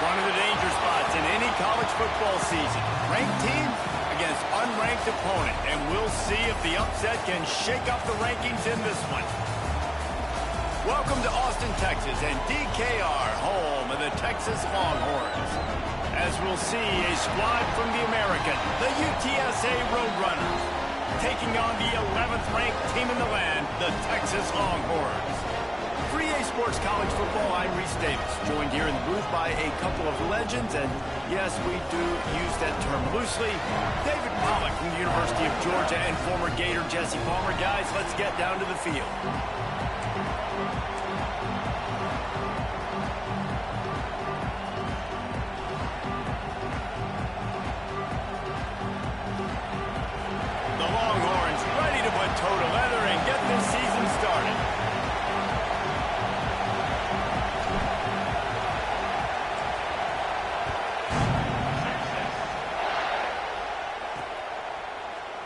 One of the danger spots in any college football season. Ranked team against unranked opponent. And we'll see if the upset can shake up the rankings in this one. Welcome to Austin, Texas, and DKR, home of the Texas Longhorns. As we'll see, a squad from the American, the UTSA Roadrunners, taking on the 11th ranked team in the land, the Texas Longhorns. For EA Sports College Football, I'm Reese Davis, joined here in the booth by a couple of legends, and yes, we do use that term loosely. David Pollack from the University of Georgia and former Gator Jesse Palmer. Guys, let's get down to the field. The Longhorns ready to put toe to leather and get this season started.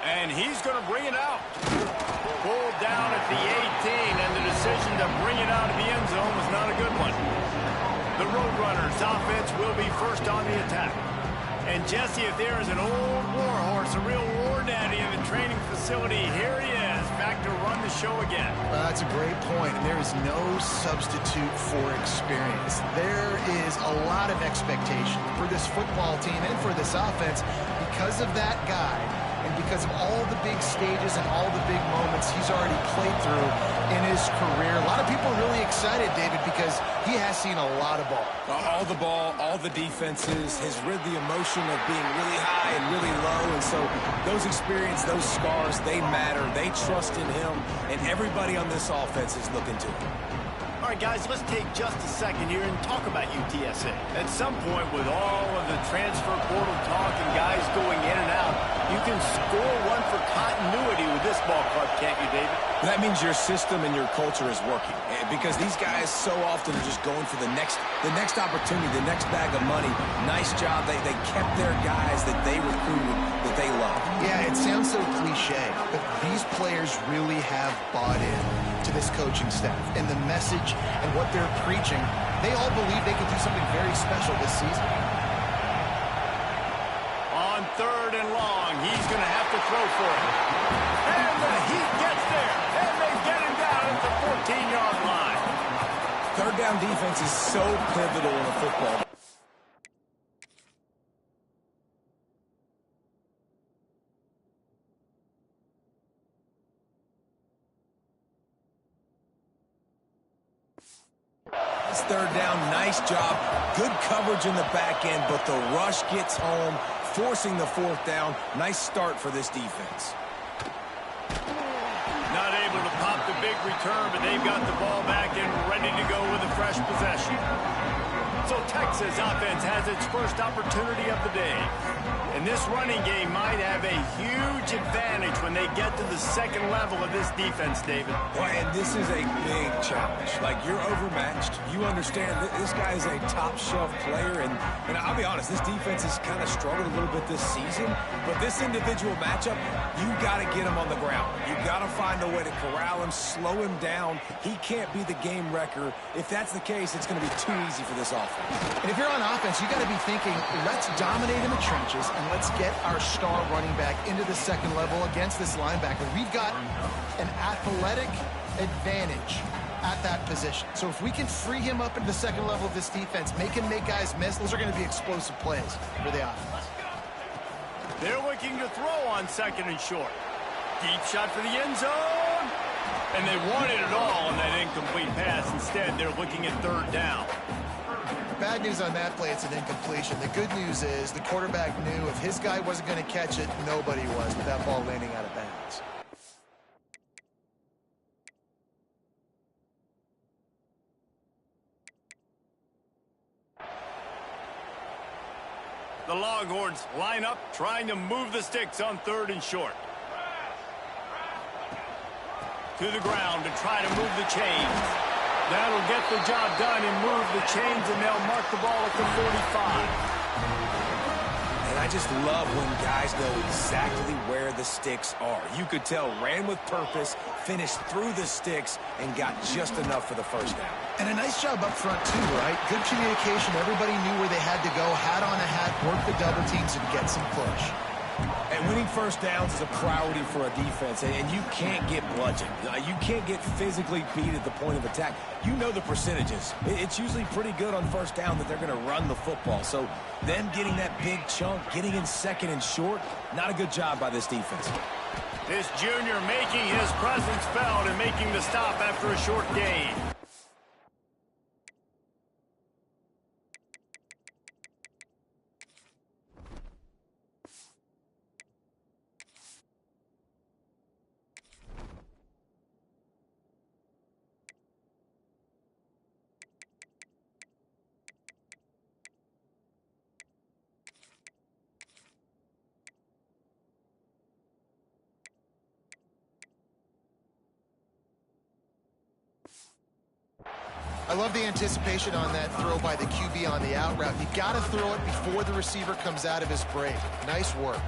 And he's going to bring it out. Pulled down at the 18, and the decision to bring it out of the end zone was not a good one. The Roadrunners offense will be first on the attack. And Jesse, if there is an old war horse, a real war daddy in the training facility, here he is, back to run the show again. Well, that's a great point, and there is no substitute for experience. There is a lot of expectation for this football team and for this offense because of that guy. And because of all the big stages and all the big moments he's already played through in his career. A lot of people are really excited, David, because he has seen a lot of ball. All the ball, all the defenses, has rid the emotion of being really high and really low. And so those experiences, those scars, they matter. They trust in him. And everybody on this offense is looking to him. All right, guys, let's take just a second here and talk about UTSA. At some point, with all of the transfer portal talk and guys going in and out, you can score one for continuity with this ball club, can't you, David? That means your system and your culture is working, because these guys so often are just going for the next opportunity, the next bag of money. Nice job. They kept their guys that they recruited, that they love. Yeah, it sounds so cliche, but these players really have bought in to this coaching staff and the message and what they're preaching. They all believe they can do something very special this season. On 3rd and long, he's going to have to throw for it. And the Heat gets there, and they get him down at the 14-yard line. Third down defense is so pivotal in a football. Third down, nice job. Good coverage in the back end, but the rush gets home, forcing the 4th down. Nice start for this defense. Not able to pop the big return, but they've got the ball back and ready to go with a fresh possession. So Texas offense has its first opportunity of the day. And this running game might have a huge advantage when they get to the second level of this defense, David. Well, and this is a big challenge. Like, you're overmatched. You understand that this guy is a top-shelf player. And I'll be honest, this defense has kind of struggled a little bit this season. But this individual matchup, you got to get him on the ground. You got to find a way to corral him, slow him down. He can't be the game wrecker. If that's the case, it's going to be too easy for this offense. And if you're on offense, you got to be thinking, let's dominate in the trenches and let's get our star running back into the second level against this linebacker. We've got an athletic advantage at that position. So if we can free him up into the second level of this defense, make him make guys miss, those are going to be explosive plays for the offense. They're looking to throw on 2nd and short. Deep shot for the end zone. And they wanted it all on that incomplete pass. Instead, they're looking at 3rd down. Bad news on that play, it's an incompletion. The good news is the quarterback knew if his guy wasn't going to catch it, nobody was with that ball landing out of bounds. The Longhorns line up, trying to move the sticks on 3rd and short. To the ground to try to move the chains. That'll get the job done and move the chains, and they'll mark the ball at the 45. And I just love when guys know exactly where the sticks are. You could tell ran with purpose, finished through the sticks, and got just enough for the 1st down. And a nice job up front, too, right? Good communication. Everybody knew where they had had to go, hat on a hat, work the double teams, and get some push. And winning first downs is a priority for a defense, and you can't get bludgeoned. You can't get physically beat at the point of attack. You know the percentages. It's usually pretty good on first down that they're going to run the football. So them getting that big chunk, getting in second and short, not a good job by this defense. This junior making his presence felt and making the stop after a short gain. I love the anticipation on that throw by the QB on the out route. You got to throw it before the receiver comes out of his break. Nice work.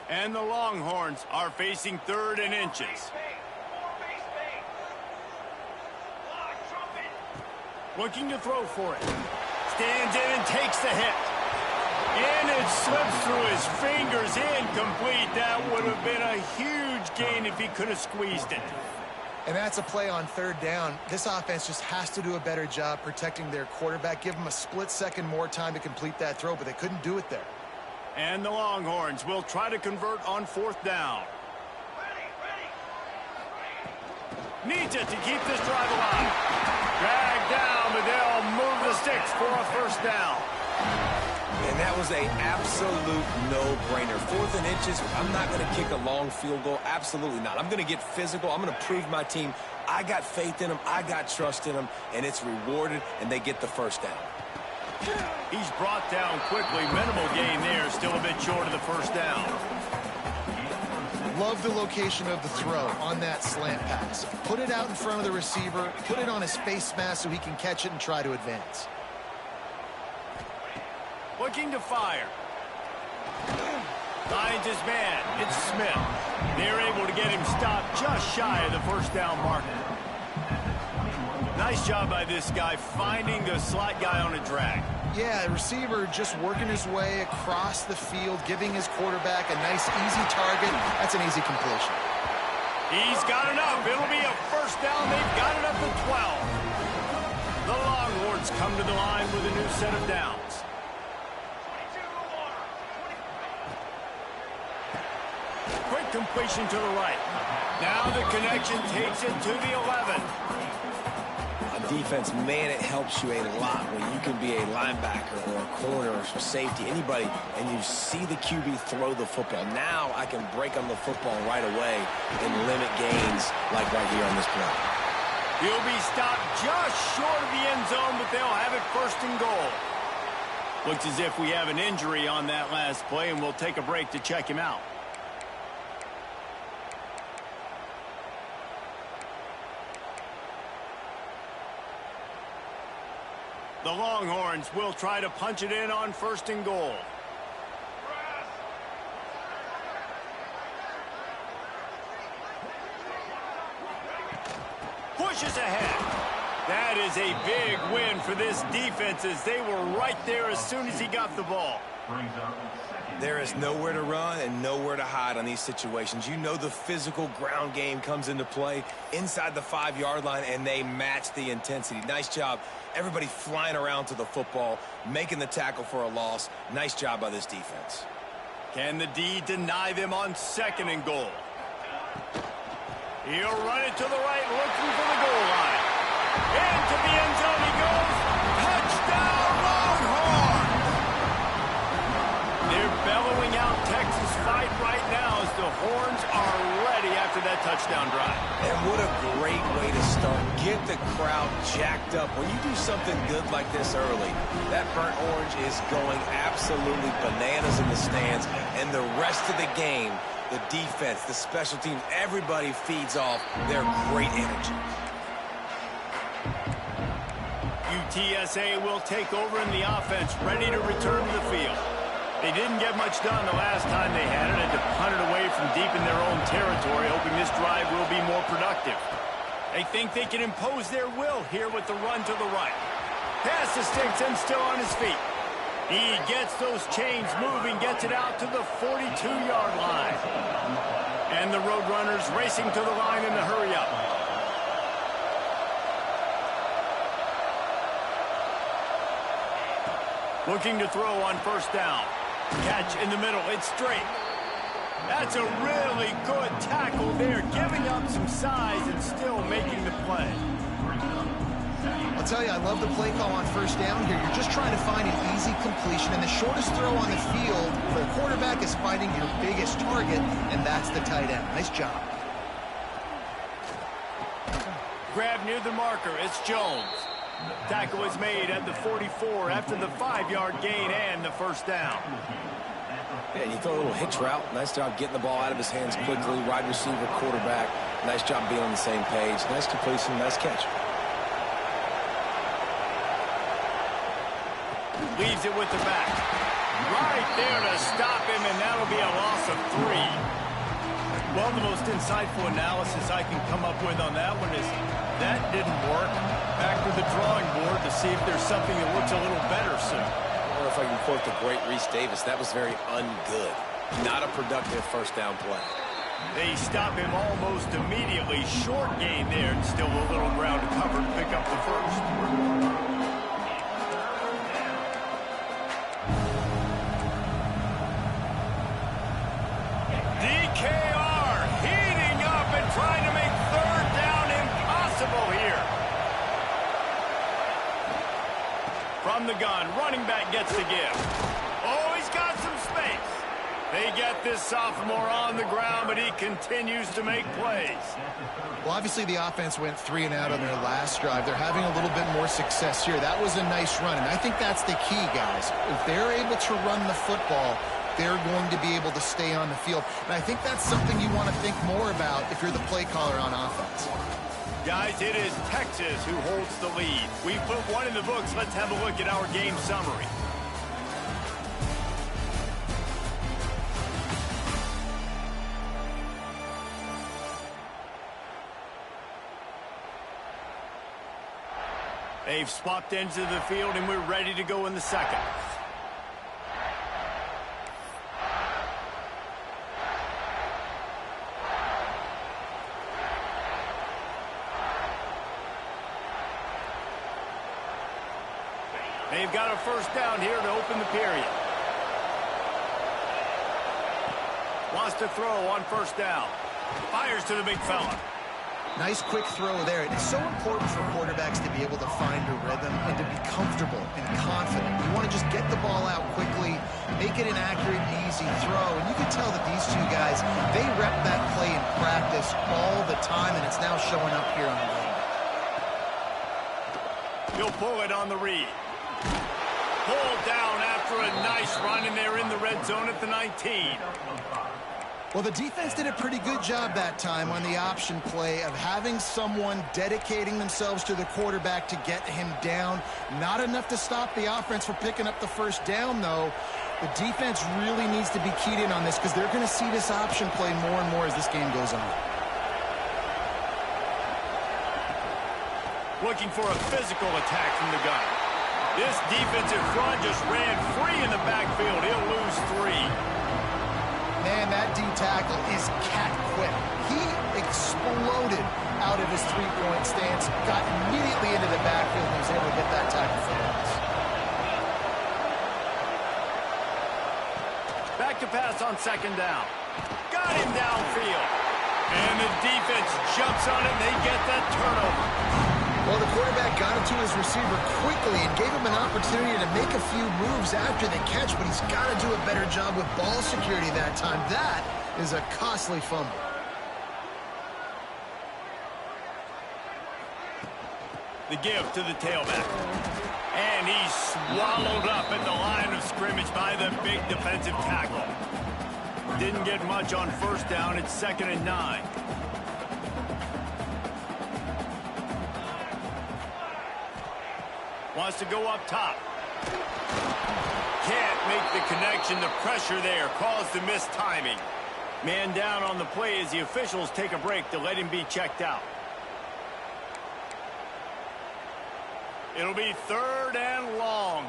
And the Longhorns are facing 3rd and inches. Looking to throw for it. Stands in and takes the hit. And it slips through his fingers, incomplete. That would have been a huge gain if he could have squeezed it. And that's a play on 3rd down. This offense just has to do a better job protecting their quarterback. Give them a split second more time to complete that throw, but they couldn't do it there. And the Longhorns will try to convert on 4th down. Needs it to keep this drive alive. Dragged down, but they'll move the sticks for a 1st down. And that was an absolute no-brainer. 4th and inches, I'm not going to kick a long field goal. Absolutely not. I'm going to get physical. I'm going to prove my team I got faith in them. I got trust in them. And it's rewarded, and they get the 1st down. He's brought down quickly. Minimal gain there. Still a bit short of the 1st down. Love the location of the throw on that slant pass. Put it out in front of the receiver. Put it on his face mask so he can catch it and try to advance. Looking to fire. Finds his man. It's Smith. They're able to get him stopped just shy of the 1st down marker. Nice job by this guy finding the slot guy on a drag. Yeah, the receiver just working his way across the field, giving his quarterback a nice, easy target. That's an easy completion. He's got enough. It'll be a 1st down. They've got it up to 12. The Longhorns come to the line with a new set of downs. Quick completion to the right. Now the connection takes it to the 11. On defense, man, it helps you a lot when you can be a linebacker or a corner or safety, anybody, and you see the QB throw the football. Now I can break on the football right away and limit gains like right here on this play. He'll be stopped just short of the end zone, but they'll have it 1st and goal. Looks as if we have an injury on that last play, and we'll take a break to check him out. The Longhorns will try to punch it in on 1st and goal. Pushes ahead. That is a big win for this defense as they were right there as soon as he got the ball. There is nowhere to run and nowhere to hide on these situations. You know the physical ground game comes into play inside the 5-yard line, and they match the intensity. Nice job. Everybody flying around to the football, making the tackle for a loss. Nice job by this defense. Can the D deny them on 2nd and goal? He'll run it to the right, looking for the goal line. Into the end zone he goes. Touchdown, Longhorns! They're bellowing out Texas fight right now as the Horns are ready after that touchdown drive. And what a great way to start. Get the crowd jacked up. When you do something good like this early, that burnt orange is going absolutely bananas in the stands. And the rest of the game, the defense, the special teams, everybody feeds off their great energy. UTSA will take over in the offense, ready to return to the field. They didn't get much done the last time they had it, and to punt it away from deep in their own territory, hoping this drive will be more productive. They think they can impose their will here with the run to the right. Pass to sticks and still on his feet. He gets those chains moving, gets it out to the 42-yard line. And the Roadrunners racing to the line in the hurry-up. Looking to throw on first down. Catch in the middle. It's straight. That's a really good tackle there, giving up some size and still making the play. I'll tell you, I love the play call on first down here. You're just trying to find an easy completion, and the shortest throw on the field for a quarterback is finding your biggest target, and that's the tight end. Nice job. Grab near the marker. It's Jones. Tackle is made at the 44 after the 5-yard gain and the first down. Yeah, you throw a little hitch route. Nice job getting the ball out of his hands quickly. Wide receiver, quarterback. Nice job being on the same page. Nice completion, nice catch. Leaves it with the back. Right there to stop him, and that'll be a loss of 3. Well, the most insightful analysis I can come up with on that one is that didn't work. Back to the drawing board to see if there's something that looks a little better soon. Or if I can quote the great Reese Davis, that was very ungood. Not a productive first down play. They stop him almost immediately. Short gain there, and still a little ground to cover to pick up the first. DKR heating up and trying to make third down impossible here. From the gun, running back gets the give. Oh, he's got some space. They get this sophomore on the ground, but he continues to make plays. Well, obviously the offense went 3 and out on their last drive. They're having a little bit more success here. That was a nice run, and I think that's the key, guys. If they're able to run the football, they're going to be able to stay on the field. And I think that's something you want to think more about if you're the play caller on offense. Guys, it is Texas who holds the lead. We put one in the books. Let's have a look at our game summary. They've swapped ends of the field, and we're ready to go in the second. They've got a first down here to open the period. Wants to throw on first down. Fires to the big fella. Nice quick throw there. It's so important for quarterbacks to be able to find a rhythm and to be comfortable and confident. You want to just get the ball out quickly, make it an accurate and easy throw. And you can tell that these two guys, they rep that play in practice all the time, and it's now showing up here on the game. He'll pull it on the read. Pulled down after a nice run, and they're in the red zone at the 19. Well, the defense did a pretty good job that time on the option play of having someone dedicating themselves to the quarterback to get him down. Not enough to stop the offense from picking up the first down, though. The defense really needs to be keyed in on this because they're going to see this option play more and more as this game goes on. Looking for a physical attack from the gun. This defensive front just ran free in the backfield. He'll lose 3. Man, that D tackle is cat quick. He exploded out of his three-point stance, got immediately into the backfield, and was able to get that tackle for loss. Back to pass on second down. Got him downfield. And the defense jumps on it, and they get that turnover. Well, the quarterback got it to his receiver quickly and gave him an opportunity to make a few moves after the catch, but he's got to do a better job with ball security that time. That is a costly fumble. The give to the tailback. And he's swallowed up at the line of scrimmage by the big defensive tackle. Didn't get much on first down. It's 2nd and 9. Wants to go up top. can't make the connection. The pressure there caused the missed timing. Man down on the play as the officials take a break to let him be checked out. It'll be 3rd and long.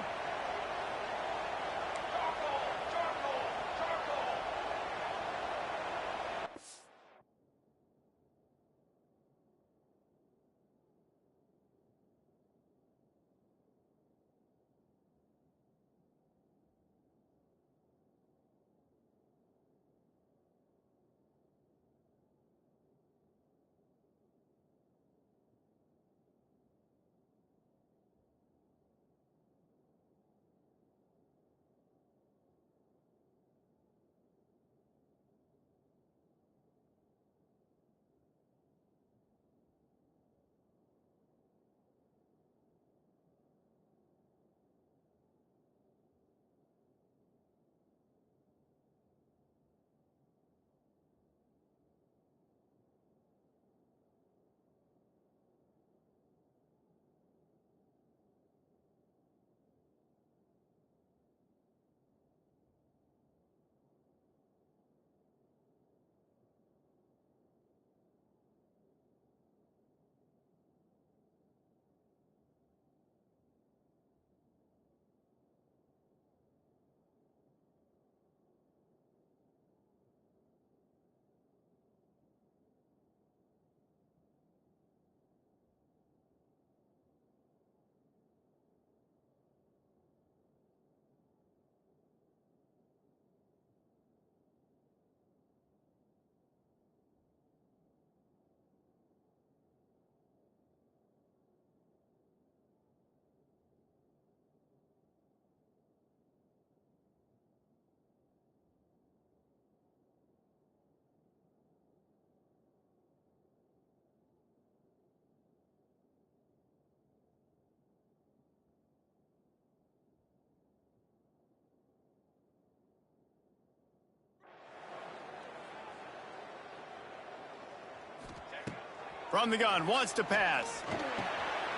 From the gun, wants to pass.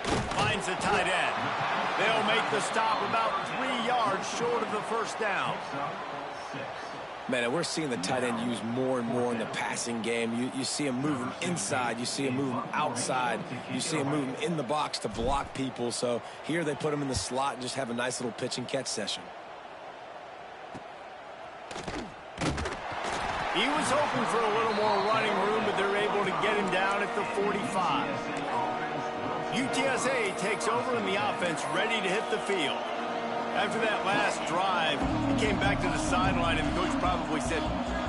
Finds the tight end. They'll make the stop about 3 yards short of the first down. Man, and we're seeing the tight end used more and more in the passing game. You see him moving inside. You see him moving outside. You see him moving in the box to block people. So here they put him in the slot and just have a nice little pitch and catch session. He was hoping for a little more running room, but they're able to get him down at the 45. UTSA takes over in the offense, ready to hit the field. After that last drive, he came back to the sideline, and the coach probably said,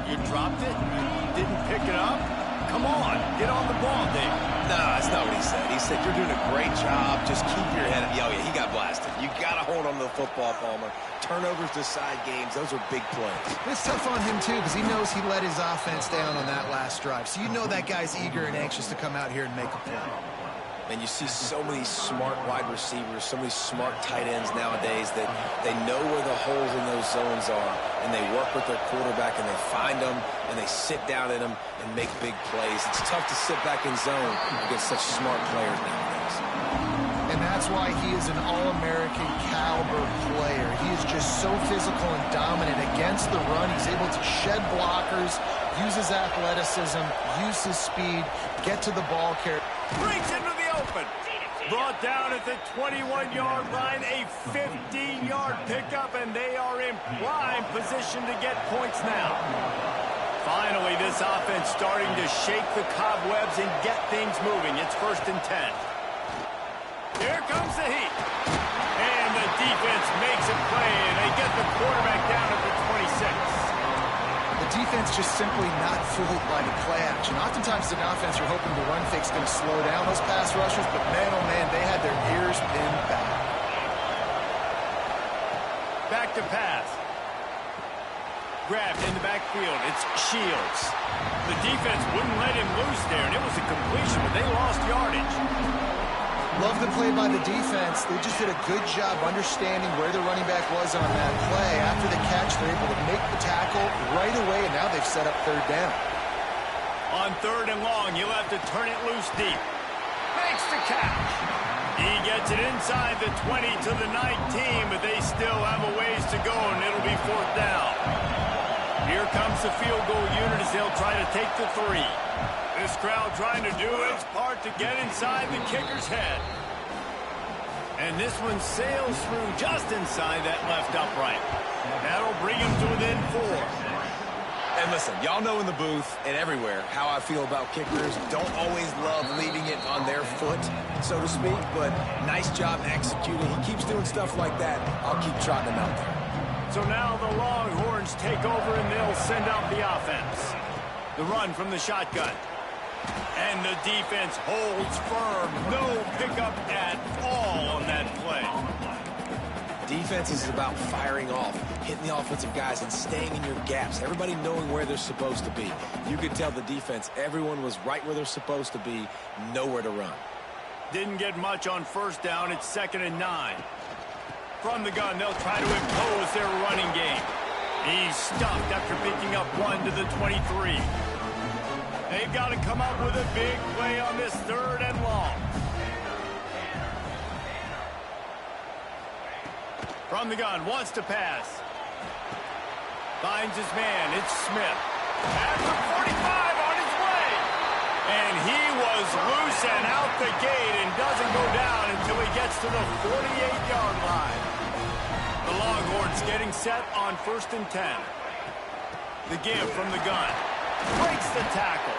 "You dropped it? You didn't pick it up? Come on, get on the ball, Dave." No, that's not what he said. He said, "You're doing a great job. Just keep your head up." Oh, yeah, he got blasted. You got to hold on to the football, Palmer. Turnovers decide games. Those are big plays. It's tough on him, too, because he knows he let his offense down on that last drive. So you know that guy's eager and anxious to come out here and make a play. And you see so many smart wide receivers, so many smart tight ends nowadays that they know where the holes in those zones are, and they work with their quarterback, and they find them, and they sit down in them and make big plays. It's tough to sit back in zone against such smart players nowadays. And that's why he is an All-American caliber player. He is just so physical and dominant against the run. He's able to shed blockers, use his athleticism, use his speed, get to the ball carrier. Breaks into the open. Brought down at the 21-yard line, a 15-yard pickup, and they are in prime position to get points now. Finally, this offense starting to shake the cobwebs and get things moving. It's 1st and 10. Here comes the heat. And the defense makes a play, and they get the quarterback down at the 26. The defense just simply not fooled by the play action. Oftentimes, an offense, you're hoping the run fake's going to slow down those pass rushers, but man, oh man, they had their ears pinned back. Back to pass. Grabbed in the backfield. It's Shields. The defense wouldn't let him loose there, and it was a completion, but they lost yardage. Love the play by the defense. They just did a good job understanding where the running back was on that play. After the catch, they're able to make the tackle right away, and now they've set up 3rd down. On 3rd and long, you'll have to turn it loose deep. Makes the catch. He gets it inside the 20 to the 19, but they still have a ways to go, and it'll be 4th down. Here comes the field goal unit as they'll try to take the 3. This crowd trying to do its part to get inside the kicker's head. And this one sails through just inside that left upright. That'll bring him to within 4. And listen, y'all know in the booth and everywhere how I feel about kickers. Don't always love leaving it on their foot, so to speak, but nice job executing. He keeps doing stuff like that. I'll keep trotting him out there. So now the Longhorns take over and they'll send out the offense. The run from the shotgun. And the defense holds firm. No pickup at all on that play. Defense is about firing off, hitting the offensive guys, and staying in your gaps. Everybody knowing where they're supposed to be. You could tell the defense, everyone was right where they're supposed to be, nowhere to run. Didn't get much on 1st down. It's 2nd and 9. From the gun, they'll try to impose their running game. He's stuffed after picking up 1 to the 23. They've got to come up with a big play on this 3rd and long. From the gun, wants to pass. Finds his man, it's Smith. At the 45 on his way. And he was loose and out the gate and doesn't go down until he gets to the 48-yard line. The Longhorns getting set on 1st and 10. The give from the gun. Breaks the tackle.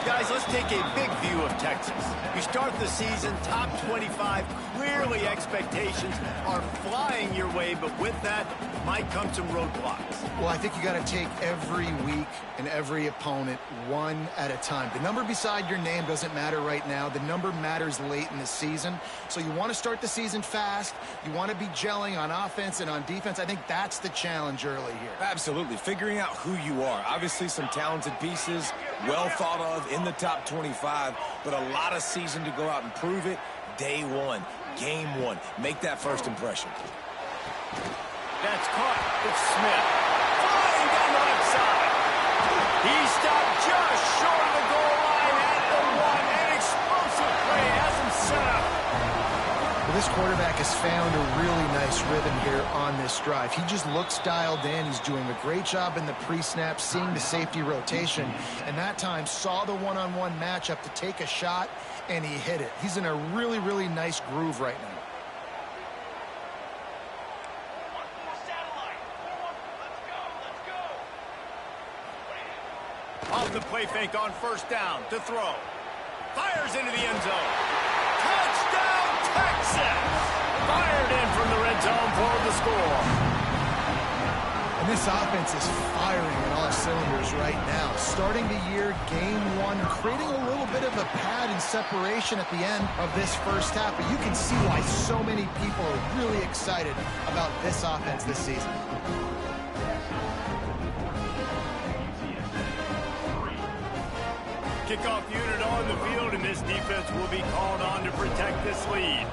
Guys, let's take a big view of Texas. You start the season top 25. Clearly expectations are flying your way, but with that might come some roadblocks. Well, I think you got to take every week and every opponent one at a time. The number beside your name doesn't matter right now. The number matters late in the season. So you want to start the season fast. You want to be gelling on offense and on defense. I think that's the challenge early here. Absolutely. Figuring out who you are. Obviously some talented pieces, well thought of in the top 25, but a lot of season to go out and prove it. Day 1, game 1. Make that first impression. That's caught. It's Smith. Flying down the left side. He stopped just short of the goal line at the 1. An explosive play has him set up. Well, this quarterback has found a really nice rhythm here on this drive. He just looks dialed in. He's doing a great job in the pre-snap, seeing the safety rotation, and that time saw the one-on-one matchup to take a shot, and he hit it. He's in a really, really nice groove right now. Off the play fake on 1st down to throw. Fires into the end zone. Touchdown, Texas! Fired in from the red zone for the score. And this offense is firing on all cylinders right now. Starting the year, game 1, creating a little bit of a pad and separation at the end of this 1st half. But you can see why so many people are really excited about this offense this season. Kickoff unit on the field, and this defense will be called on to protect this lead.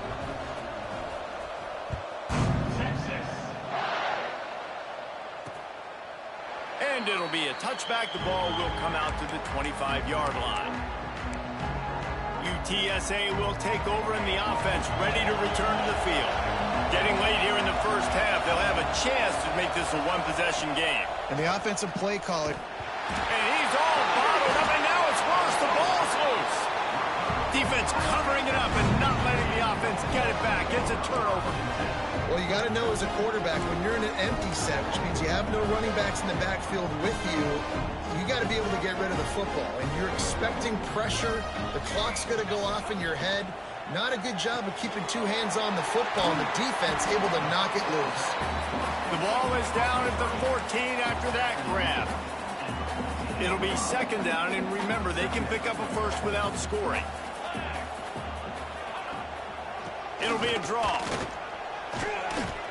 And it'll be a touchback. The ball will come out to the 25-yard line. UTSA will take over in the offense, ready to return to the field. Getting late here in the 1st half, they'll have a chance to make this a one-possession game. And the offensive play caller. And he's all bottled up, and now it's worse. The ball's loose. Defense covering it up and not letting the offense get it back. It's a turnover. Well, you got to know as a quarterback, when you're in an empty set, which means you have no running backs in the backfield with you, you got to be able to get rid of the football. And you're expecting pressure. The clock's going to go off in your head. Not a good job of keeping 2 hands on the football, and the defense able to knock it loose. The ball is down at the 14 after that grab. It'll be 2nd down, and remember, they can pick up a first without scoring. It'll be a draw.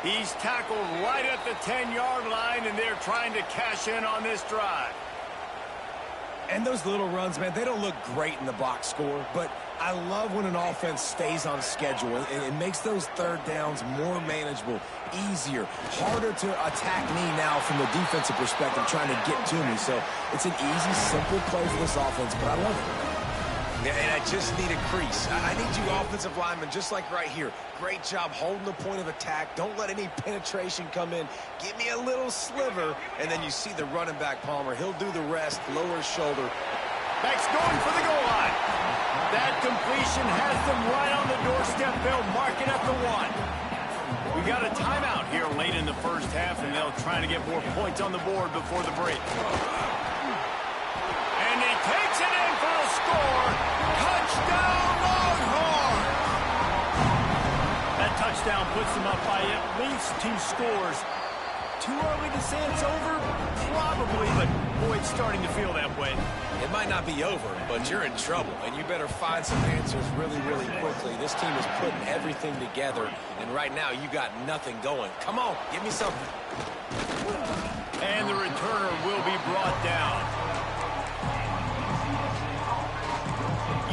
He's tackled right at the 10-yard line, and they're trying to cash in on this drive. And those little runs, man, they don't look great in the box score, but I love when an offense stays on schedule. It makes those 3rd downs more manageable, easier, harder to attack me now from the defensive perspective trying to get to me. So it's an easy, simple play for this offense, but I love it. Yeah, and I just need a crease. I need you offensive linemen, just like right here. Great job holding the point of attack. Don't let any penetration come in. Give me a little sliver, and then you see the running back, Palmer. He'll do the rest, lower his shoulder. Back's going for the goal line. That completion has them right on the doorstep. They'll mark it at the 1. We got a timeout here late in the first half, and they'll try to get more points on the board before the break. And he takes it in for the score. Touchdown, Longhorns! That touchdown puts them up by at least 2 scores. Too early to say it's over? Probably, but boy, it's starting to feel that way. It might not be over, but you're in trouble, and you better find some answers really, really quickly. This team is putting everything together, and right now you got nothing going. Come on, give me something. And the returner will be brought down.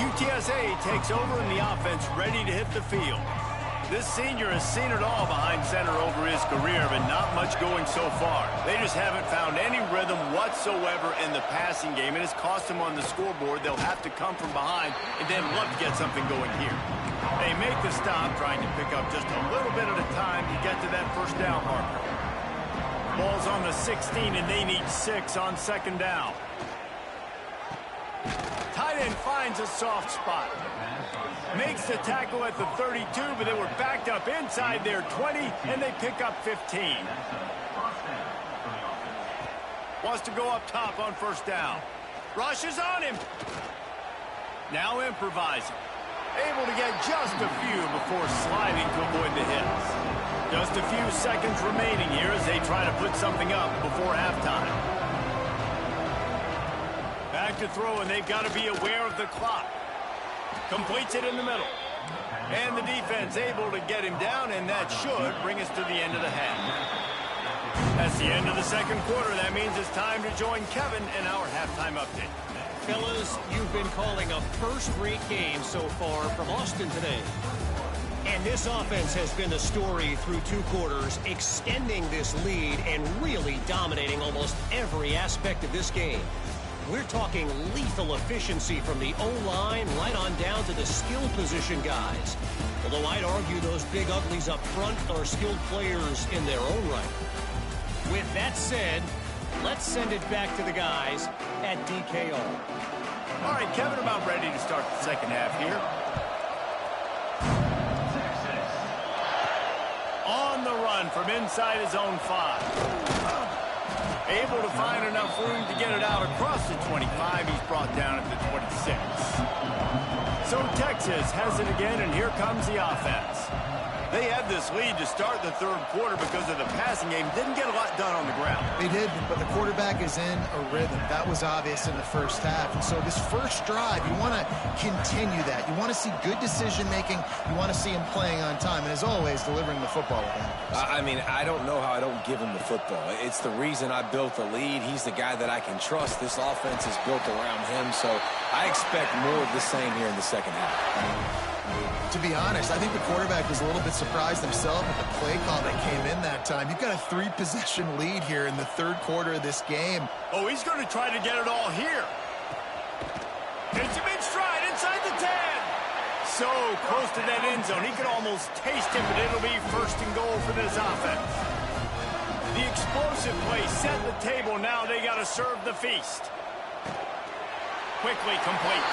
UTSA takes over in the offense, ready to hit the field. This senior has seen it all behind center over his career, but not much going so far. They just haven't found any rhythm whatsoever in the passing game, and it's cost them on the scoreboard. They'll have to come from behind and then love to get something going here. They make the stop, trying to pick up just a little bit at a time to get to that first down marker. Ball's on the 16, and they need 6 on second down. Tight end finds a soft spot. Makes the tackle at the 32, but they were backed up inside their 20, and they pick up 15. Wants to go up top on first down. Rushes on him. Now improvising. Able to get just a few before sliding to avoid the hits. Just a few seconds remaining here as they try to put something up before halftime. Back to throw, and they've got to be aware of the clock. Completes it in the middle. And the defense able to get him down, and that should bring us to the end of the half. That's the end of the second quarter. That means it's time to join Kevin in our halftime update. Fellas, you've been calling a first-rate game so far from Austin today. And this offense has been the story through 2 quarters, extending this lead and really dominating almost every aspect of this game. We're talking lethal efficiency from the O-line right on down to the skill position guys. Although I'd argue those big uglies up front are skilled players in their own right. With that said, let's send it back to the guys at DKO. All right, Kevin, about ready to start the second half here. On the run from inside his own 5. Able to find enough room to get it out across the 25. He's brought down at the 26. So Texas has it again, and here comes the offense. They had this lead to start the third quarter because of the passing game. Didn't get a lot done on the ground. They did, but the quarterback is in a rhythm. That was obvious in the first half. And so this first drive, you want to continue that. You want to see good decision-making. You want to see him playing on time. And as always, delivering the football with him. I mean, I don't know how I don't give him the football. It's the reason I built the lead. He's the guy that I can trust. This offense is built around him. So I expect more of the same here in the second half. To be honest, I think the quarterback was a little bit surprised himself at the play call that came in that time. You've got a 3-possession lead here in the third quarter of this game. Oh, he's going to try to get it all here. It's a big stride inside the 10. So close to that end zone. He could almost taste it, but it'll be first and goal for this offense. The explosive play set the table. Now they got to serve the feast. Quickly complete.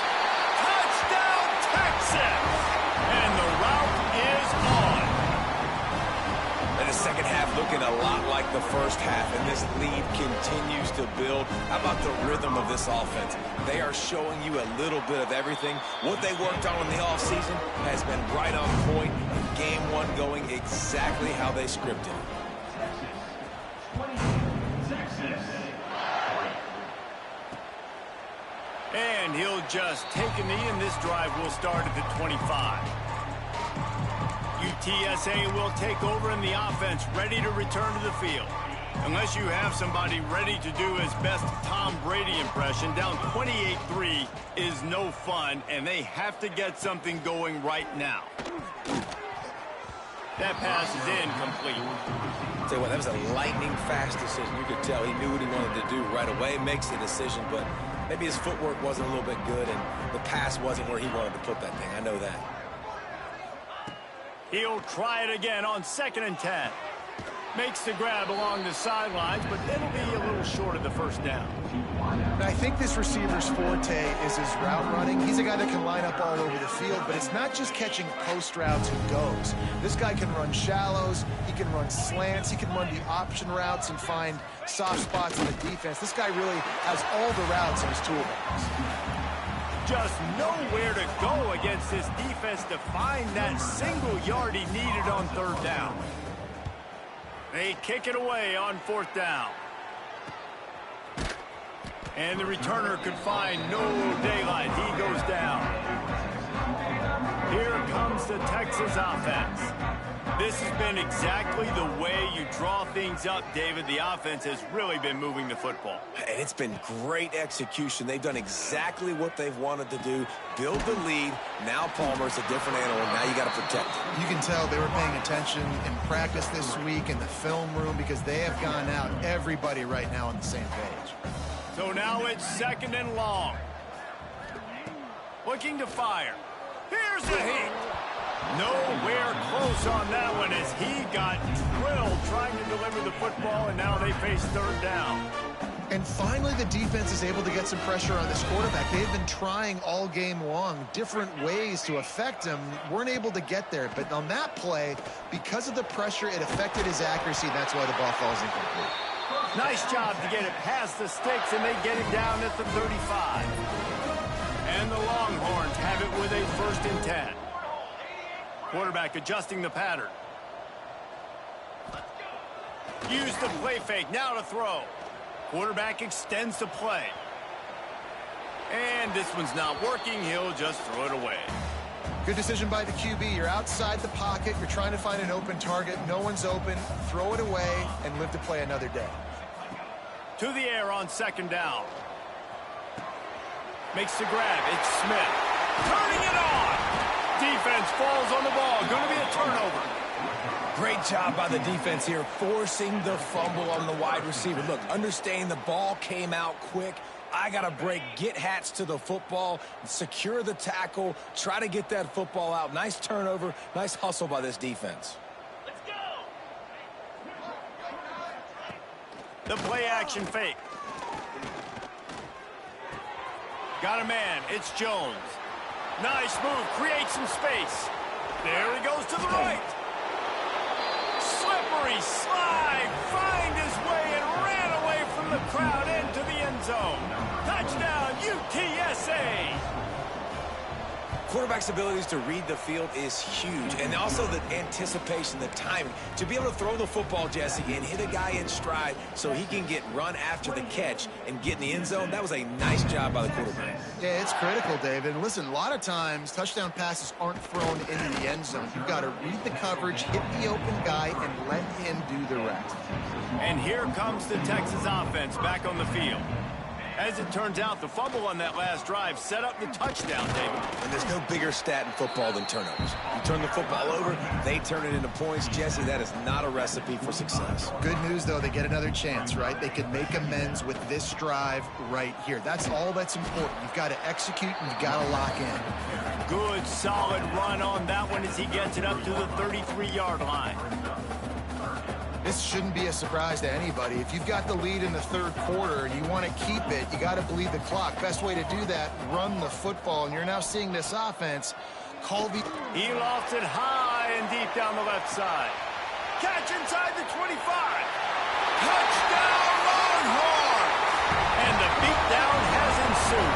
Touchdown, Texas! And the route is on. And the second half looking a lot like the first half, and this lead continues to build. How about the rhythm of this offense? They are showing you a little bit of everything. What they worked on in the offseason has been right on point. Game 1 going exactly how they scripted. And he'll just take a knee, and this drive will start at the 25. UTSA will take over in the offense, ready to return to the field. Unless you have somebody ready to do his best Tom Brady impression, down 28-3 is no fun, and they have to get something going right now. That pass is incomplete. Tell you what, that was a lightning fast decision. You could tell he knew what he wanted to do right away. Makes the decision, but Maybe his footwork wasn't a little bit good, and the pass wasn't where he wanted to put that thing. I know that. He'll try it again on 2nd and 10. Makes the grab along the sidelines, but it'll be a little short of the first down. And I think this receiver's forte is his route running. He's a guy that can line up all over the field, but it's not just catching post routes and goes. This guy can run shallows, he can run slants, he can run the option routes and find soft spots in the defense. This guy really has all the routes in his toolbox. Just nowhere to go against this defense to find that single yard he needed on 3rd down. They kick it away on 4th down. And the returner could find no daylight. He goes down. Here comes the Texas offense. This has been exactly the way you draw things up, David. The offense has really been moving the football. And it's been great execution. They've done exactly what they've wanted to do. Build the lead. Now Palmer's a different animal. Now you got to protect him. You can tell they were paying attention in practice this week in the film room because they have gone out, everybody right now on the same page. So now it's 2nd and long. Looking to fire. Here's the hit. Nowhere close on that one as he got drilled trying to deliver the football, and now they face 3rd down. And finally, the defense is able to get some pressure on this quarterback. They've been trying all game long different ways to affect him. Weren't able to get there. But on that play, because of the pressure, it affected his accuracy. That's why the ball falls incomplete. Nice job to get it past the sticks, and they get it down at the 35. And the Longhorns have it with a 1st and 10. Quarterback adjusting the pattern. Use the play fake. Now to throw. Quarterback extends the play. And this one's not working. He'll just throw it away. Good decision by the QB. You're outside the pocket. You're trying to find an open target. No one's open. Throw it away and live to play another day. To the air on 2nd down. Makes the grab. It's Smith. Turning it on. Defense falls on the ball. Going to be a turnover. Great job by the defense here, forcing the fumble on the wide receiver. Look, understanding the ball came out quick. I got to break, get Hats to the football, secure the tackle, try to get that football out. Nice turnover, nice hustle by this defense. Let's go. The play action fake. Got a man. It's Jones. Nice move. Creates some space. There he goes to the right. Slippery slide. Find his way and ran away from the crowd into the end zone. Touchdown, UTSA. Quarterback's abilities to read the field is huge, and also the anticipation, the timing. To be able to throw the football, Jesse, and hit a guy in stride so he can get run after the catch and get in the end zone, that was a nice job by the quarterback. Yeah, it's critical, David. And listen, a lot of times touchdown passes aren't thrown into the end zone. You've got to read the coverage, hit the open guy, and let him do the rest. And here comes the Texas offense back on the field. As it turns out, the fumble on that last drive set up the touchdown, David. And there's no bigger stat in football than turnovers. You turn the football over, they turn it into points. Jesse, that is not a recipe for success. Good news, though, they get another chance, right? They can make amends with this drive right here. That's all that's important. You've got to execute and you've got to lock in. Good, solid run on that one as he gets it up to the 33-yard line. This shouldn't be a surprise to anybody. If you've got the lead in the third quarter and you want to keep it, you got to bleed the clock. Best way to do that, run the football. And you're now seeing this offense. Colby. He lofts it high and deep down the left side. Catch inside the 25. Touchdown, Longhorn! And the beatdown has ensued.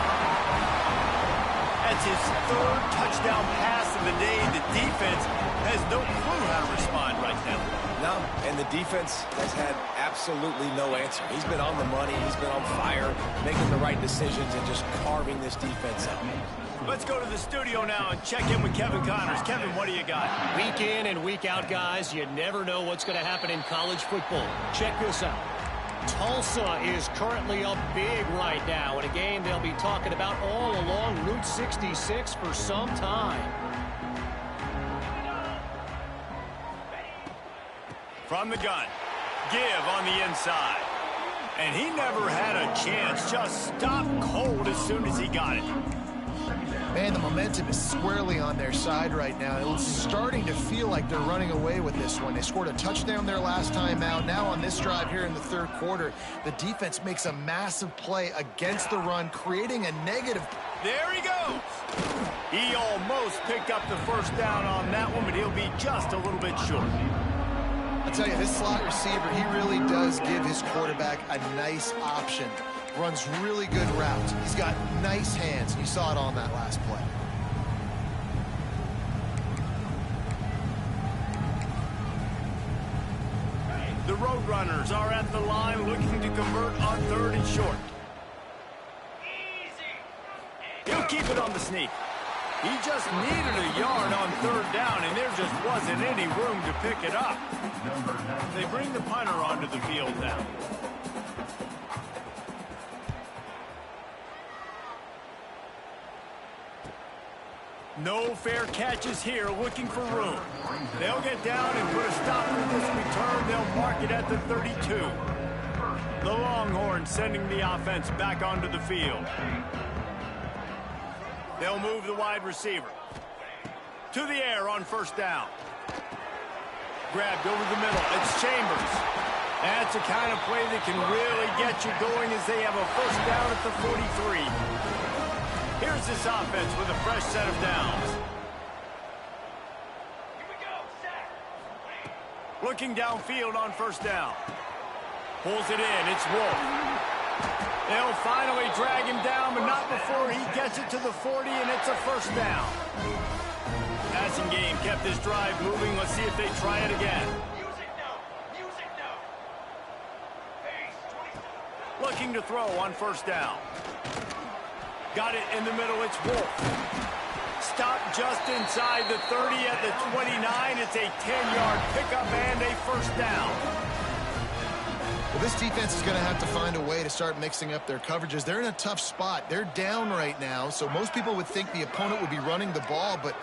That's his third touchdown pass of the day. The defense has no clue how to respond right now. No, and the defense has had absolutely no answer. He's been on the money. He's been on fire, making the right decisions and just carving this defense up. Let's go to the studio now and check in with Kevin Connors. Kevin, what do you got? Week in and week out, guys, you never know what's going to happen in college football. Check this out. Tulsa is currently up big right now in a game they'll be talking about all along Route 66 for some time. From the gun. Give on the inside. And he never had a chance. Just stopped cold as soon as he got it. Man, the momentum is squarely on their side right now. It's starting to feel like they're running away with this one. They scored a touchdown their last time out. Now on this drive here in the third quarter, the defense makes a massive play against the run, creating a negative. There he goes. He almost picked up the first down on that one, but he'll be just a little bit short. I'll tell you, this slot receiver, he really does give his quarterback a nice option. Runs really good routes. He's got nice hands. You saw it on that last play. The Roadrunners are at the line looking to convert on third and short. He'll keep it on the sneak. He just needed a yard on third down, and there just wasn't any room to pick it up. They bring the punter onto the field now. No fair catches here, looking for room. They'll get down and put a stop to this return. They'll mark it at the 32. The Longhorns sending the offense back onto the field. They'll move the wide receiver. To the air on first down. Grabbed over the middle. It's Chambers. That's the kind of play that can really get you going as they have a first down at the 43. Here's this offense with a fresh set of downs. Looking downfield on first down. Pulls it in. It's Wolf. They'll finally drag him down, but not before he gets it to the 40, and it's a first down. Passing game kept this drive moving. Let's see if they try it again. Looking to throw on first down. Got it in the middle. It's Wolf. Stopped just inside the 30 at the 29. It's a 10-yard pickup and a first down. Well, this defense is going to have to find a way to start mixing up their coverages. They're in a tough spot. They're down right now, so most people would think the opponent would be running the ball, but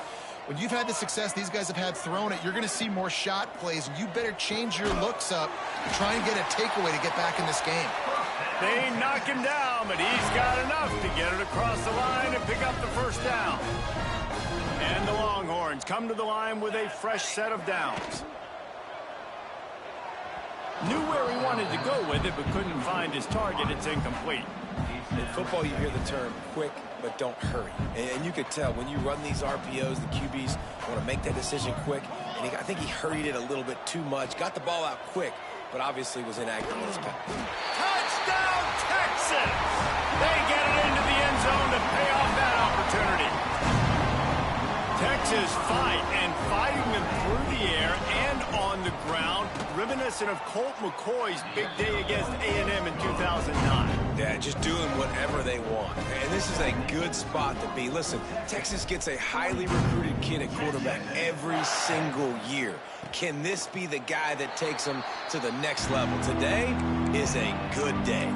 when you've had the success these guys have had throwing it, you're going to see more shot plays, and you better change your looks up, try and get a takeaway to get back in this game. They knock him down, but he's got enough to get it across the line and pick up the first down. And the Longhorns come to the line with a fresh set of downs. Knew where he wanted to go with it, but couldn't find his target. It's incomplete. In football, you hear the term quick, but don't hurry. And you could tell when you run these RPOs, the QBs want to make that decision quick. And I think he hurried it a little bit too much. Got the ball out quick, but obviously was inaccurate with his pass. Touchdown, Texas! They get it into the end zone to pay off that opportunity. Texas fighting them through the air and on the ground, reminiscent of Colt McCoy's big day against A&M in 2009. Yeah, just doing whatever they want. And this is a good spot to be. Listen, Texas gets a highly recruited kid at quarterback every single year. Can this be the guy that takes them to the next level? Today is a good day.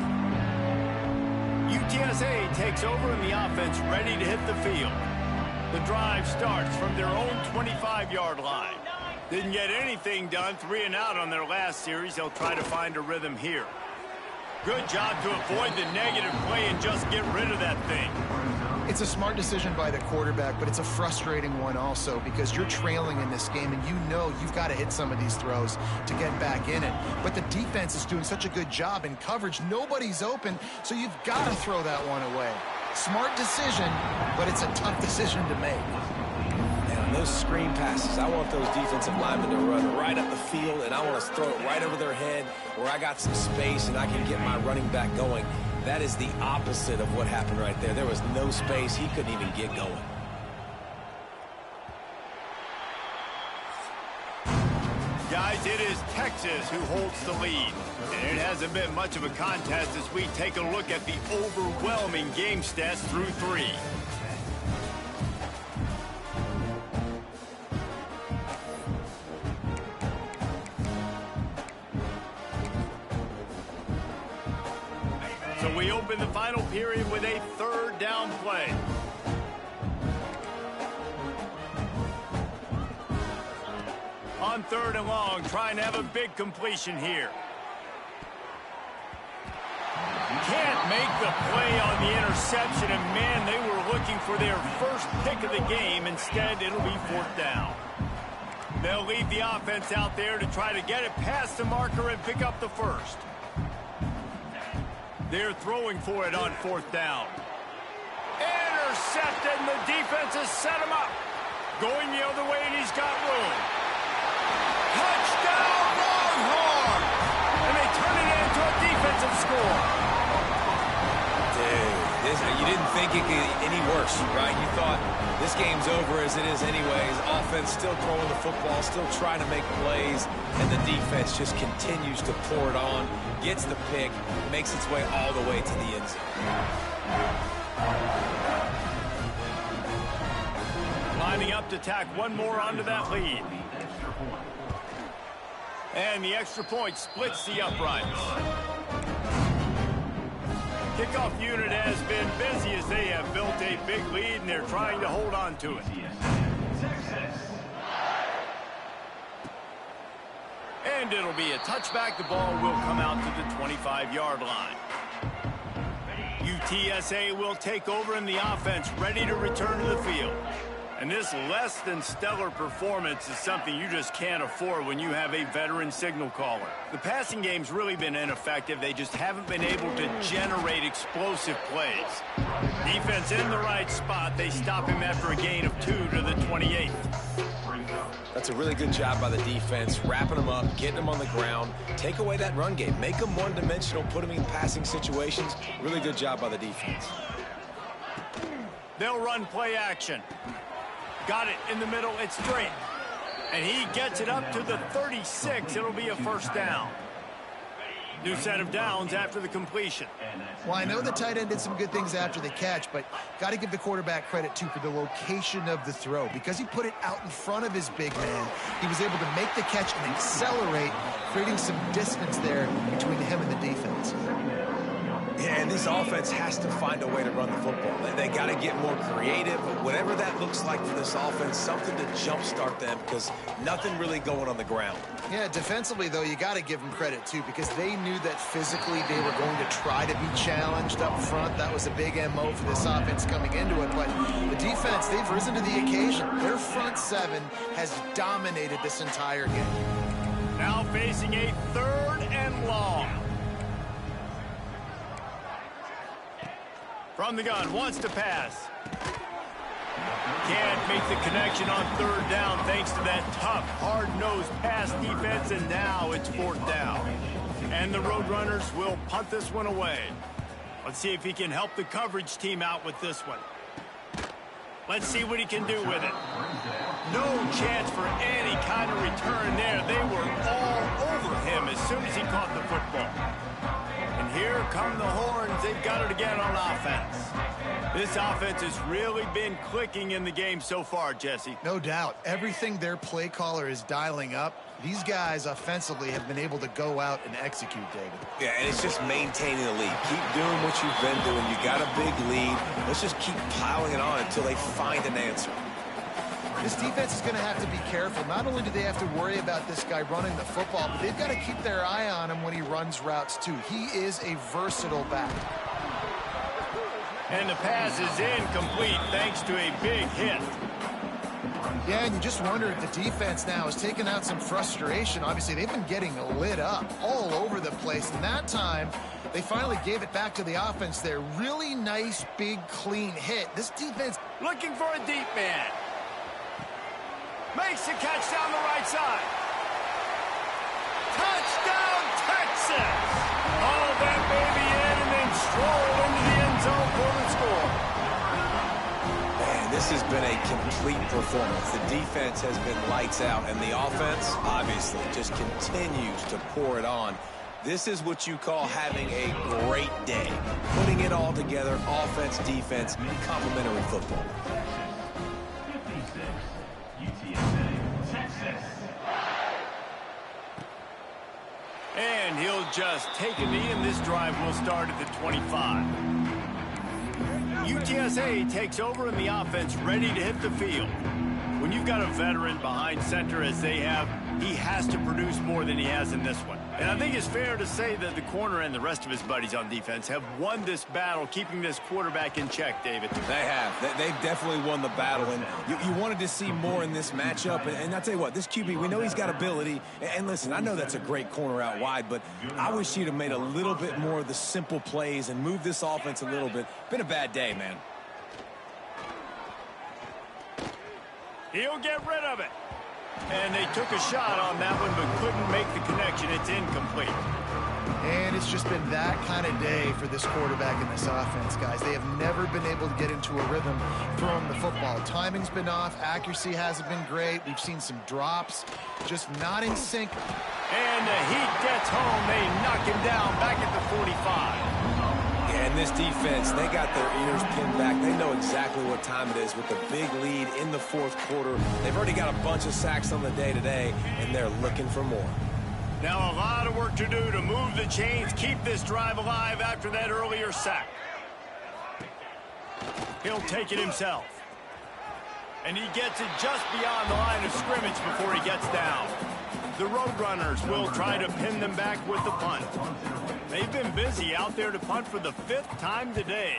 UTSA takes over and the offense ready to hit the field. The drive starts from their own 25-yard line. Didn't get anything done, 3 and out on their last series. They'll try to find a rhythm here. Good job to avoid the negative play and just get rid of that thing. It's a smart decision by the quarterback, but it's a frustrating one also because you're trailing in this game and you know you've got to hit some of these throws to get back in it. But the defense is doing such a good job in coverage. Nobody's open, so you've got to throw that one away. Smart decision, but it's a tough decision to make. And on those screen passes, I want those defensive linemen to run right up the field, and I want to throw it right over their head where I got some space and I can get my running back going. That is the opposite of what happened right there. There was no space. He couldn't even get going. Guys, it is Texas who holds the lead. And it hasn't been much of a contest as we take a look at the overwhelming game stats through 3. So we open the final period with a third down play. On 3rd and long, trying to have a big completion here. can't make the play on the interception, and man, they were looking for their first pick of the game. Instead, it'll be 4th down. They'll leave the offense out there to try to get it past the marker and pick up the first. They're throwing for it on 4th down. Intercepted, and the defense has set him up. Going the other way, and he's got room. Touchdown, Longhorn! And they turn it into a defensive score. Dude, you didn't think it could get any worse, right? You thought this game's over as it is anyways. Offense still throwing the football, still trying to make plays, and the defense just continues to pour it on, gets the pick, makes its way all the way to the end zone. Lining up to tack one more onto that lead. And the extra point splits the uprights. Kickoff unit has been busy as they have built a big lead, and they're trying to hold on to it. And it'll be a touchback. The ball will come out to the 25-yard line. UTSA will take over in the offense, ready to return to the field. And this less than stellar performance is something you just can't afford when you have a veteran signal caller. The passing game's really been ineffective. They just haven't been able to generate explosive plays. Defense in the right spot. They stop him after a gain of 2 to the 28th. That's a really good job by the defense, wrapping them up, getting them on the ground, take away that run game, make them one-dimensional, put them in passing situations. Really good job by the defense. They'll run play action. Got it in the middle. It's straight. And he gets it up to the 36. It'll be a 1st down. New set of downs after the completion. Well, I know the tight end did some good things after the catch, but got to give the quarterback credit, too, for the location of the throw. Because he put it out in front of his big man, he was able to make the catch and accelerate, creating some distance there between him and the defense. Yeah, and this offense has to find a way to run the football. They got to get more creative. Whatever that looks like for this offense, something to jumpstart them, because nothing really going on the ground. Yeah, defensively, though, you got to give them credit, too, because they knew that physically they were going to try to be challenged up front. That was a big MO for this offense coming into it. But the defense, they've risen to the occasion. Their front seven has dominated this entire game. Now facing a 3rd and long. From the gun, wants to pass. Can't make the connection on 3rd down thanks to that tough, hard-nosed pass defense, and now it's 4th down. And the Roadrunners will punt this one away. Let's see if he can help the coverage team out with this one. Let's see what he can do with it. No chance for any kind of return there. They were all over him as soon as he caught the football. And here come the horns. They've got it again on offense. This offense has really been clicking in the game so far, Jesse. No doubt. Everything their play caller is dialing up, these guys offensively have been able to go out and execute, David. Yeah, and it's just maintaining the lead. Keep doing what you've been doing. You got a big lead. Let's just keep piling it on until they find an answer. This defense is going to have to be careful. Not only do they have to worry about this guy running the football, but they've got to keep their eye on him when he runs routes, too. He is a versatile back. And the pass is incomplete thanks to a big hit. Yeah, and you just wonder if the defense now has taken out some frustration. Obviously, they've been getting lit up all over the place. And that time, they finally gave it back to the offense there. Really nice, big, clean hit. This defense looking for a deep man. Makes the catch down the right side. Touchdown, Texas! All that baby in and then stroll into the end zone for the score. Man, this has been a complete performance. The defense has been lights out, and the offense, obviously, just continues to pour it on. This is what you call having a great day. Putting it all together, offense, defense, complementary football. And he'll just take a knee, and this drive will start at the 25. UTSA takes over in the offense, ready to hit the field. When you've got a veteran behind center as they have, he has to produce more than he has in this one. And I think it's fair to say that the corner and the rest of his buddies on defense have won this battle, keeping this quarterback in check, David. They have. They've definitely won the battle, and you wanted to see more in this matchup. And I'll tell you what, this QB, we know he's got ability. And listen, I know that's a great corner out wide, but I wish he'd have made a little bit more of the simple plays and moved this offense a little bit. Been a bad day, man. He'll get rid of it. And they took a shot on that one, but couldn't make the connection. It's incomplete. And it's just been that kind of day for this quarterback and this offense, guys. They have never been able to get into a rhythm throwing the football. Timing's been off. Accuracy hasn't been great. We've seen some drops, just not in sync. And the Heat gets home. They knock him down back at the 45. And this defense, they got their ears pinned back. They know exactly what time it is with the big lead in the fourth quarter. They've already got a bunch of sacks on the day today, and they're looking for more. Now a lot of work to do to move the chains, keep this drive alive after that earlier sack. He'll take it himself. And he gets it just beyond the line of scrimmage before he gets down. The Roadrunners will try to pin them back with the punt. They've been busy out there to punt for the 5th time today.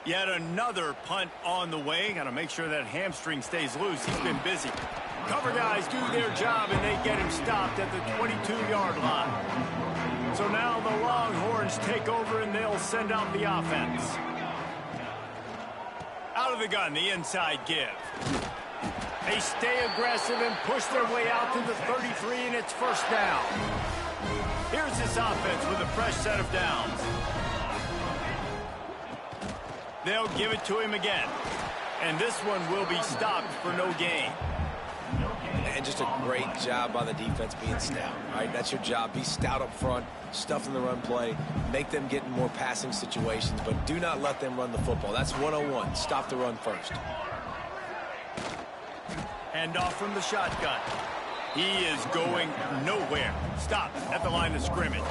Yet another punt on the way. Got to make sure that hamstring stays loose. He's been busy. Cover guys do their job, and they get him stopped at the 22-yard line. So now the Longhorns take over, and they'll send out the offense. Out of the gun, the inside give. They stay aggressive and push their way out to the 33, and it's first down. Here's this offense with a fresh set of downs. They'll give it to him again. And this one will be stopped for no gain. And just a great job by the defense being stout. All right, that's your job. Be stout up front, stuff in the run play, make them get in more passing situations, but do not let them run the football. That's 101. Stop the run first. Hand off from the shotgun. He is going nowhere. Stop at the line of scrimmage.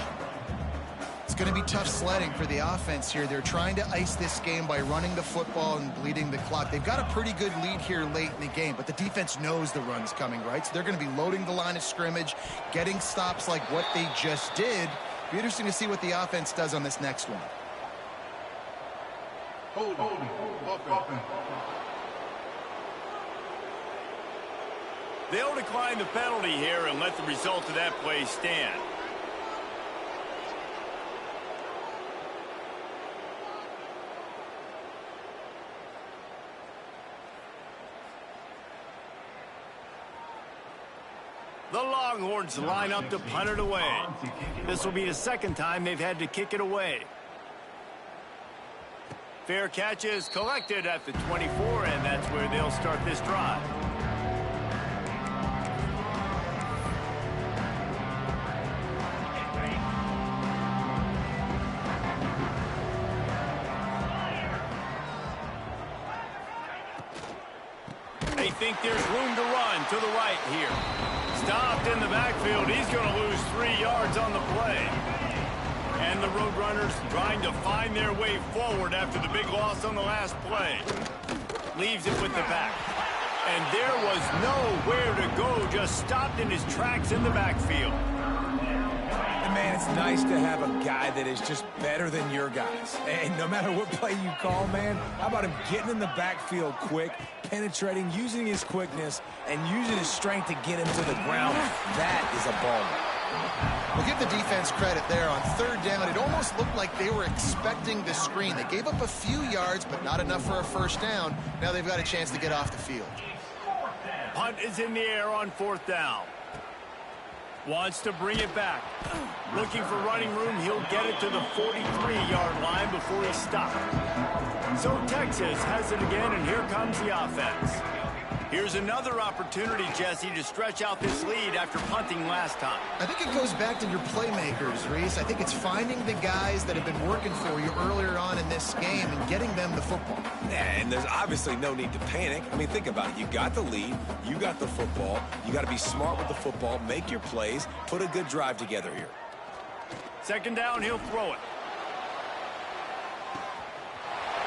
It's going to be tough sledding for the offense here. They're trying to ice this game by running the football and bleeding the clock. They've got a pretty good lead here late in the game, but the defense knows the run's coming, right? So they're going to be loading the line of scrimmage, getting stops like what they just did. Be interesting to see what the offense does on this next one. They'll decline the penalty here and let the result of that play stand. The Longhorns line up to punt it away. This will be the second time they've had to kick it away. Fair catch is collected at the 24, and that's where they'll start this drive. They think there's room to run to the right here. Stopped in the backfield. He's going to lose 3 yards on the play. And the Roadrunners trying to find their way forward after the big loss on the last play. Leaves it with the back. And there was nowhere to go. Just stopped in his tracks in the backfield. And man, it's nice to have a guy that is just better than your guys. And no matter what play you call, man, how about him getting in the backfield quick, penetrating, using his quickness, and using his strength to get him to the ground. That is a baller. We'll give the defense credit there on 3rd down. It almost looked like they were expecting the screen. They gave up a few yards, but not enough for a first down. Now they've got a chance to get off the field. Punt is in the air on 4th down. Wants to bring it back. Looking for running room. He'll get it to the 43-yard line before he's stopped. So Texas has it again, and here comes the offense. Here's another opportunity, Jesse, to stretch out this lead after punting last time. I think it goes back to your playmakers, Reese. I think it's finding the guys that have been working for you earlier on in this game and getting them the football. And there's obviously no need to panic. I mean, think about it. You got the lead. You got the football. You got to be smart with the football, make your plays, put a good drive together here. 2nd down, he'll throw it.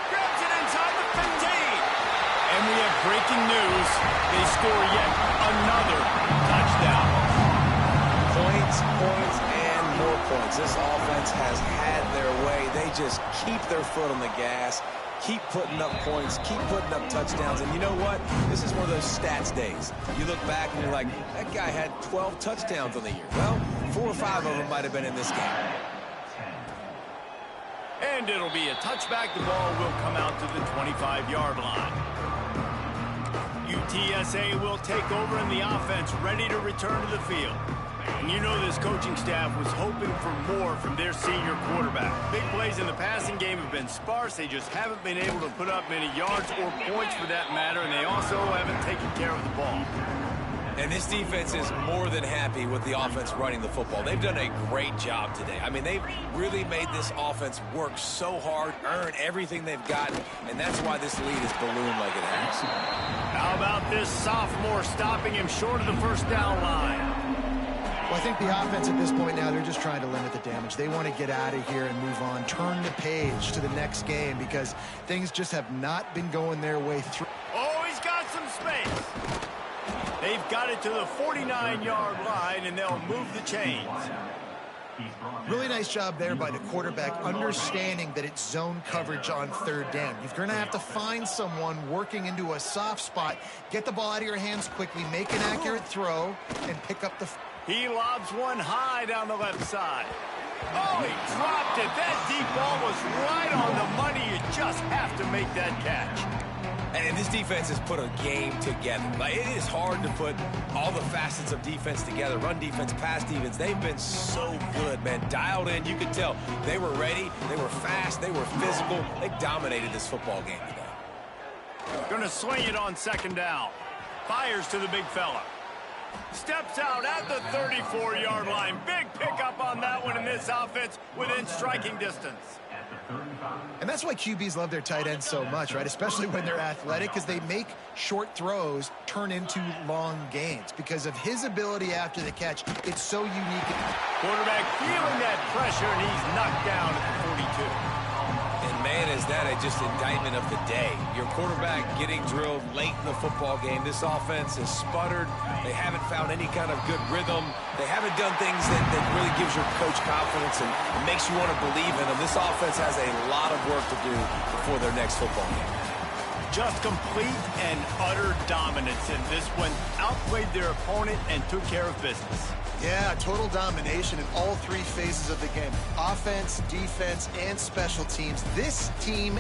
Grabs it inside the 15. And we have breaking news. They score yet another touchdown. Points, points, and more points. This offense has had their way. They just keep their foot on the gas, keep putting up points, keep putting up touchdowns. And you know what? This is one of those stats days. You look back and you're like, that guy had 12 touchdowns on the year. Well, 4 or 5 of them might have been in this game. And it'll be a touchback. The ball will come out to the 25-yard line. UTSA will take over in the offense, ready to return to the field. And you know this coaching staff was hoping for more from their senior quarterback. Big plays in the passing game have been sparse. They just haven't been able to put up many yards or points for that matter, and they also haven't taken care of the ball. And this defense is more than happy with the offense running the football. They've done a great job today. I mean, they've really made this offense work so hard, earn everything they've gotten, and that's why this lead is ballooned like it has. How about this sophomore stopping him short of the first down line? Well, I think the offense at this point now, they're just trying to limit the damage. They want to get out of here and move on, turn the page to the next game because things just have not been going their way through. Oh, he's got some space. They've got it to the 49-yard line, and they'll move the chains. Really nice job there by the quarterback, understanding that it's zone coverage on third down. You're going to have to find someone working into a soft spot, get the ball out of your hands quickly, make an accurate throw, and pick up the... He lobs one high down the left side. Oh, he dropped it. That deep ball was right on the money. You just have to make that catch. And this defense has put a game together. Like, it is hard to put all the facets of defense together. Run defense, pass defense. They've been so good, man. Dialed in. You could tell they were ready. They were fast. They were physical. They dominated this football game today. Going to swing it on second down. Fires to the big fella. Steps out at the 34-yard line. Big pickup on that one in this offense within striking distance. And that's why QBs love their tight ends so much, right? Especially when they're athletic, because they make short throws turn into long gains. Because of his ability after the catch, it's so unique. Quarterback feeling that pressure, and he's knocked down at the 42. And man, is that just indictment of the day. Your quarterback getting drilled late in the football game. This offense has sputtered. They haven't found any kind of good rhythm. They haven't done things that really gives your coach confidence and makes you want to believe in them. This offense has a lot of work to do before their next football game. Just complete and utter dominance in this one. Outplayed their opponent and took care of business. Yeah, total domination in all three phases of the game. Offense, defense, and special teams. This team